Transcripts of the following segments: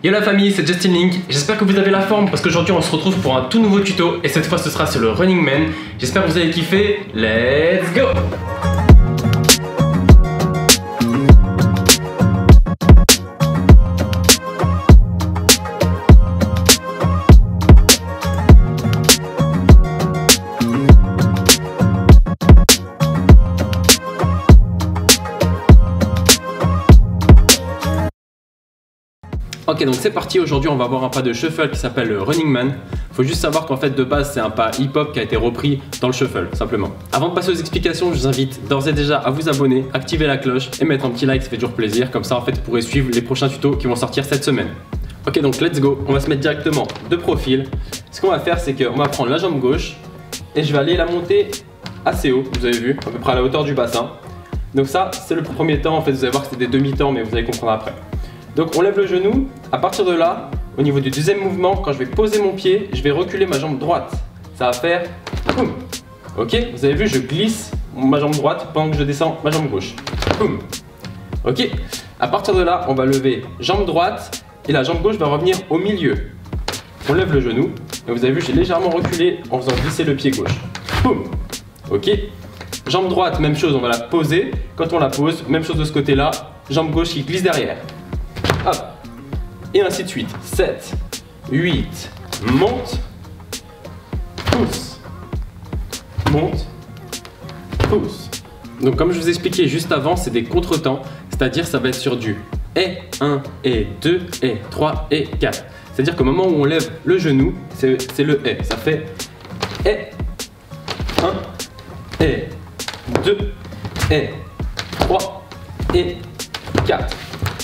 Yo la famille, c'est Justin Link, j'espère que vous avez la forme parce qu'aujourd'hui on se retrouve pour un tout nouveau tuto et cette fois ce sera sur le Running Man. J'espère que vous avez kiffé, let's go! Ok, donc c'est parti, aujourd'hui on va voir un pas de shuffle qui s'appelle le Running Man. Faut juste savoir qu'en fait de base c'est un pas hip-hop qui a été repris dans le shuffle, simplement. Avant de passer aux explications, je vous invite d'ores et déjà à vous abonner, activer la cloche et mettre un petit like, ça fait toujours plaisir. Comme ça en fait vous pourrez suivre les prochains tutos qui vont sortir cette semaine. Ok, donc let's go, on va se mettre directement de profil. Ce qu'on va faire c'est qu'on va prendre la jambe gauche et je vais aller la monter assez haut, vous avez vu, à peu près à la hauteur du bassin. Donc ça c'est le premier temps, en fait vous allez voir que c'est des demi-temps mais vous allez comprendre après. Donc on lève le genou, à partir de là, au niveau du deuxième mouvement, quand je vais poser mon pied, je vais reculer ma jambe droite. Ça va faire boum. Ok, vous avez vu, je glisse ma jambe droite pendant que je descends ma jambe gauche. Boum. Ok, à partir de là, on va lever jambe droite et la jambe gauche va revenir au milieu. On lève le genou et vous avez vu, j'ai légèrement reculé en faisant glisser le pied gauche. Boum. Ok, jambe droite, même chose, on va la poser. Quand on la pose, même chose de ce côté-là, jambe gauche qui glisse derrière. Hop. Et ainsi de suite. 7, 8, monte, pousse, monte, pousse. Donc comme je vous expliquais juste avant, c'est des contretemps, c'est-à-dire ça va être sur du et 1, et 2, et 3, et 4. C'est-à-dire qu'au moment où on lève le genou, c'est le et. Ça fait et 1, et 2, et 3, et 4.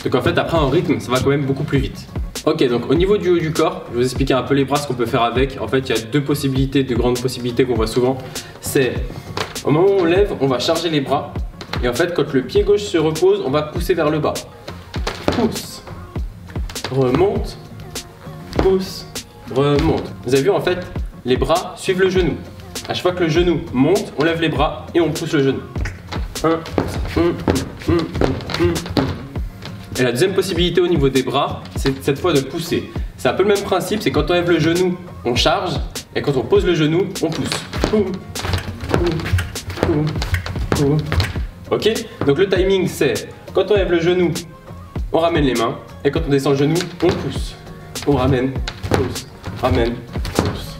Donc en fait après en rythme ça va quand même beaucoup plus vite. Ok, donc au niveau du haut du corps, je vais vous expliquer un peu les bras, ce qu'on peut faire avec. En fait il y a deux grandes possibilités qu'on voit souvent. C'est au moment où on lève, on va charger les bras. Et en fait quand le pied gauche se repose, on va pousser vers le bas. Pousse, remonte, pousse, remonte. Vous avez vu en fait, les bras suivent le genou. À chaque fois que le genou monte, on lève les bras et on pousse le genou. Et la deuxième possibilité au niveau des bras, c'est cette fois de pousser. C'est un peu le même principe, c'est quand on lève le genou, on charge, et quand on pose le genou, on pousse. Ok? Donc le timing c'est, quand on lève le genou, on ramène les mains, et quand on descend le genou, on pousse. On ramène, pousse, ramène, pousse.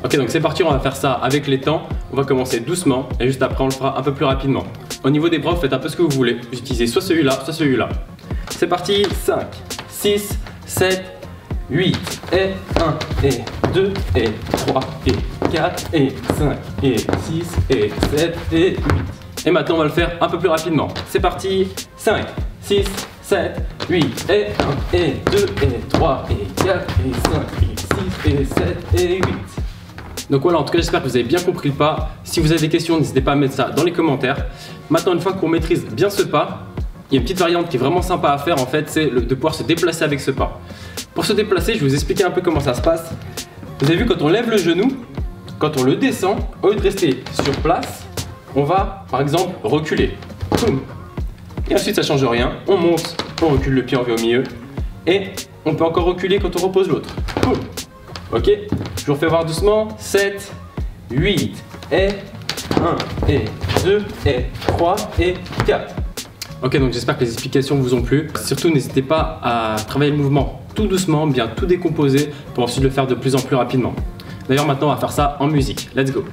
Ok, donc c'est parti, on va faire ça avec les temps. On va commencer doucement, et juste après on le fera un peu plus rapidement. Au niveau des bras, vous faites un peu ce que vous voulez. Vous utilisez soit celui-là, soit celui-là. C'est parti, 5, 6, 7, 8, et 1, et 2, et 3, et 4, et 5, et 6, et 7, et 8. Et maintenant on va le faire un peu plus rapidement. C'est parti, 5, 6, 7, 8, et 1, et 2, et 3, et 4, et 5, et 6, et 7, et 8. Donc voilà, en tout cas j'espère que vous avez bien compris le pas. Si vous avez des questions, n'hésitez pas à mettre ça dans les commentaires. Maintenant, une fois qu'on maîtrise bien ce pas, il y a une petite variante qui est vraiment sympa à faire en fait, c'est de pouvoir se déplacer avec ce pas. Pour se déplacer, je vais vous expliquer un peu comment ça se passe. Vous avez vu, quand on lève le genou, quand on le descend, au lieu de rester sur place, on va par exemple reculer. Boum. Et ensuite ça change rien, on monte, on recule le pied, on revient au milieu. Et on peut encore reculer quand on repose l'autre. Boum. Ok, je vous refais voir doucement. 7, 8, et 1, et 2, et 3, et 4. Ok, donc j'espère que les explications vous ont plu. Surtout, n'hésitez pas à travailler le mouvement tout doucement, bien tout décomposer pour ensuite le faire de plus en plus rapidement. D'ailleurs, maintenant, on va faire ça en musique. Let's go!